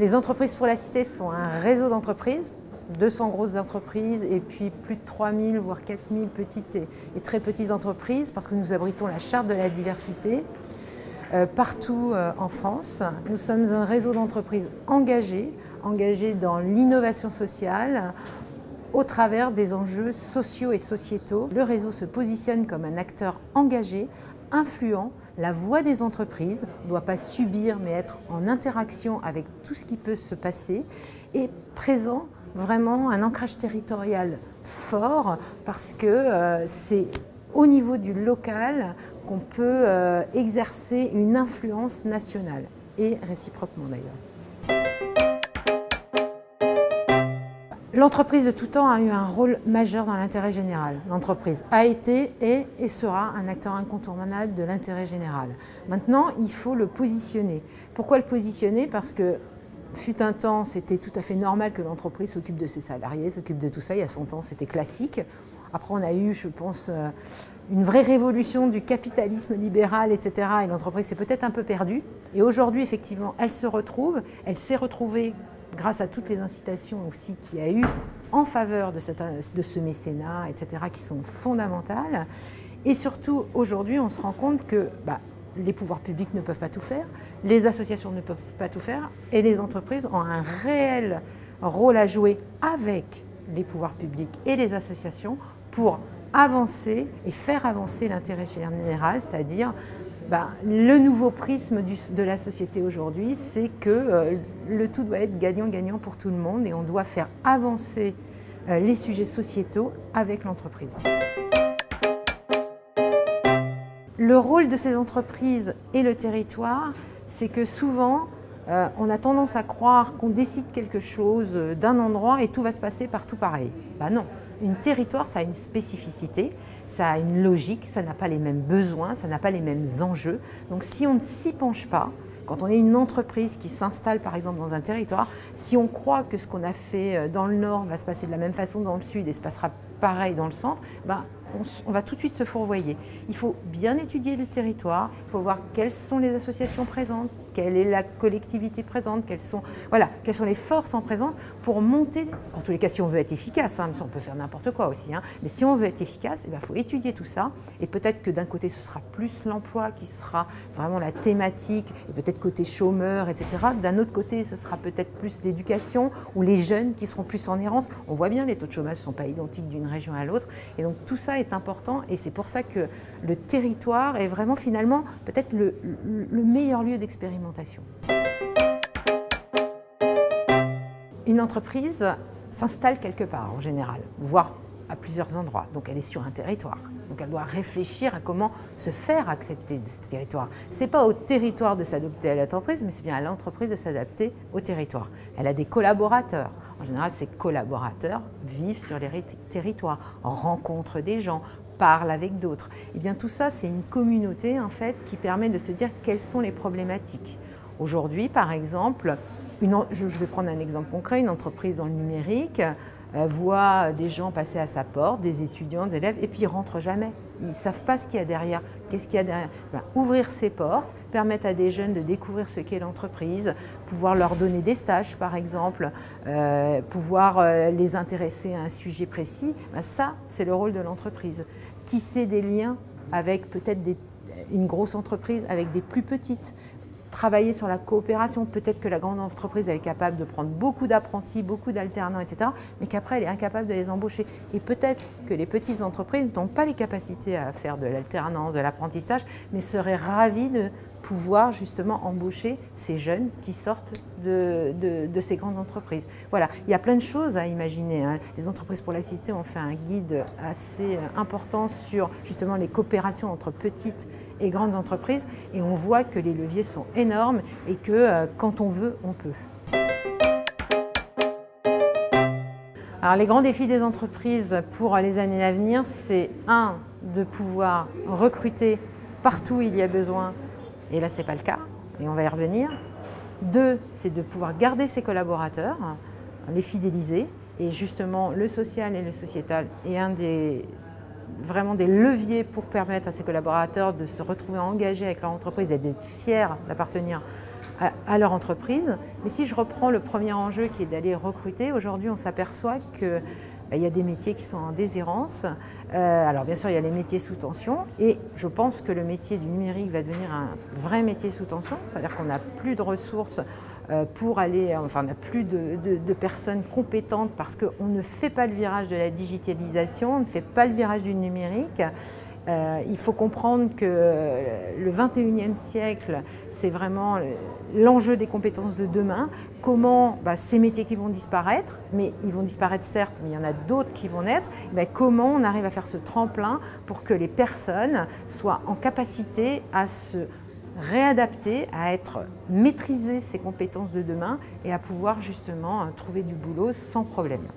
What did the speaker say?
Les entreprises pour la cité sont un réseau d'entreprises, 200 grosses entreprises et puis plus de 3000 voire 4000 petites et très petites entreprises parce que nous abritons la charte de la diversité partout en France. Nous sommes un réseau d'entreprises engagées dans l'innovation sociale au travers des enjeux sociaux et sociétaux. Le réseau se positionne comme un acteur engagé, influent. La voix des entreprises ne doit pas subir mais être en interaction avec tout ce qui peut se passer et présent vraiment un ancrage territorial fort parce que c'est au niveau du local qu'on peut exercer une influence nationale et réciproquement d'ailleurs. L'entreprise de tout temps a eu un rôle majeur dans l'intérêt général. L'entreprise a été, est et sera un acteur incontournable de l'intérêt général. Maintenant, il faut le positionner. Pourquoi le positionner? Parce que fut un temps, c'était tout à fait normal que l'entreprise s'occupe de ses salariés, s'occupe de tout ça. Il y a 100 ans, c'était classique. Après, on a eu, je pense, une vraie révolution du capitalisme libéral, etc. Et l'entreprise s'est peut-être un peu perdue. Et aujourd'hui, effectivement, elle se retrouve. Elle s'est retrouvée grâce à toutes les incitations aussi qu'il y a eu en faveur de ce mécénat, etc., qui sont fondamentales. Et surtout, aujourd'hui, on se rend compte que les pouvoirs publics ne peuvent pas tout faire, les associations ne peuvent pas tout faire, et les entreprises ont un réel rôle à jouer avec les pouvoirs publics et les associations pour avancer et faire avancer l'intérêt général, c'est-à-dire le nouveau prisme de la société aujourd'hui, c'est que le tout doit être gagnant-gagnant pour tout le monde et on doit faire avancer les sujets sociétaux avec l'entreprise. Le rôle de ces entreprises et le territoire, c'est que souvent, on a tendance à croire qu'on décide quelque chose d'un endroit et tout va se passer partout pareil. Non. Un territoire, ça a une spécificité, ça a une logique, ça n'a pas les mêmes besoins, ça n'a pas les mêmes enjeux. Donc si on ne s'y penche pas, quand on est une entreprise qui s'installe par exemple dans un territoire, si on croit que ce qu'on a fait dans le nord va se passer de la même façon dans le sud et se passera pareil dans le centre, on va tout de suite se fourvoyer. Il faut bien étudier le territoire, il faut voir quelles sont les associations présentes, quelle est la collectivité présente, quelles sont les forces en présence pour monter. En tous les cas, si on veut être efficace, on peut faire n'importe quoi aussi, mais si on veut être efficace, il faut étudier tout ça. Et peut-être que d'un côté, ce sera plus l'emploi qui sera vraiment la thématique, et peut-être côté chômeur, etc. D'un autre côté, ce sera peut-être plus l'éducation ou les jeunes qui seront plus en errance. On voit bien, les taux de chômage ne sont pas identiques d'une région à l'autre. Et donc tout ça est important et c'est pour ça que le territoire est vraiment finalement peut-être le meilleur lieu d'expérimentation. Une entreprise s'installe quelque part en général, voire à plusieurs endroits. Donc elle est sur un territoire. Donc elle doit réfléchir à comment se faire accepter de ce territoire. Ce n'est pas au territoire de s'adapter à l'entreprise, mais c'est bien à l'entreprise de s'adapter au territoire. Elle a des collaborateurs. En général, ces collaborateurs vivent sur les territoires, rencontrent des gens, parlent avec d'autres. Et bien tout ça, c'est une communauté en fait qui permet de se dire quelles sont les problématiques. Aujourd'hui, par exemple, je vais prendre un exemple concret, une entreprise dans le numérique voit des gens passer à sa porte, des étudiants, des élèves, et puis ils ne rentrent jamais. Ils ne savent pas ce qu'il y a derrière. Qu'est-ce qu'il y a derrière? Ouvrir ses portes, permettre à des jeunes de découvrir ce qu'est l'entreprise, pouvoir leur donner des stages par exemple, pouvoir les intéresser à un sujet précis, ça c'est le rôle de l'entreprise. Tisser des liens avec peut-être une grosse entreprise, avec des plus petites. Travailler sur la coopération, peut-être que la grande entreprise elle est capable de prendre beaucoup d'apprentis, beaucoup d'alternants, etc., mais qu'après elle est incapable de les embaucher. Et peut-être que les petites entreprises n'ont pas les capacités à faire de l'alternance, de l'apprentissage, mais seraient ravies de pouvoir justement embaucher ces jeunes qui sortent de ces grandes entreprises. Voilà, il y a plein de choses à imaginer. Les entreprises pour la cité ont fait un guide assez important sur justement les coopérations entre petites et grandes entreprises et on voit que les leviers sont énormes et que quand on veut, on peut. Alors les grands défis des entreprises pour les années à venir, c'est de pouvoir recruter partout où il y a besoin. Et là, ce n'est pas le cas, et on va y revenir. 2, c'est de pouvoir garder ses collaborateurs, les fidéliser. Et justement, le social et le sociétal est un des vraiment des leviers pour permettre à ces collaborateurs de se retrouver engagés avec leur entreprise et d'être fiers d'appartenir à leur entreprise. Mais si je reprends le premier enjeu qui est d'aller recruter, aujourd'hui on s'aperçoit que il y a des métiers qui sont en déshérence. Alors bien sûr, il y a les métiers sous tension et je pense que le métier du numérique va devenir un vrai métier sous tension, c'est-à-dire qu'on n'a plus de ressources pour aller, enfin on n'a plus de personnes compétentes parce qu'on ne fait pas le virage de la digitalisation, on ne fait pas le virage du numérique. Il faut comprendre que le 21e siècle, c'est vraiment l'enjeu des compétences de demain. Comment ces métiers qui vont disparaître, mais ils vont disparaître certes, mais il y en a d'autres qui vont naître, comment on arrive à faire ce tremplin pour que les personnes soient en capacité à se réadapter, à maîtriser ces compétences de demain et à pouvoir justement trouver du boulot sans problème.